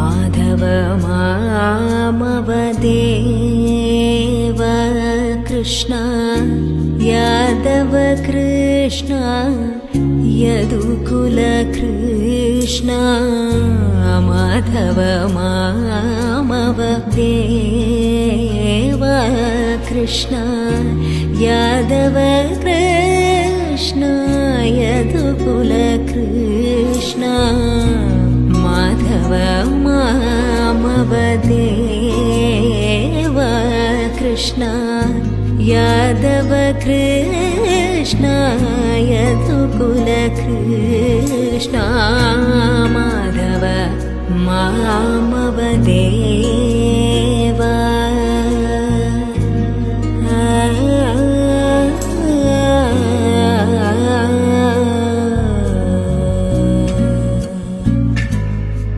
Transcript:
Madhav मामव Dev Krishna Yadav Krishna यदुकुल Krishna Madhav मामव Dev Krishna Yadav Krishna यदुकुल Krishna Madhav मामव Dev Krishna Yadav Krishna यदुकुल Krishna Madhav मामव Dev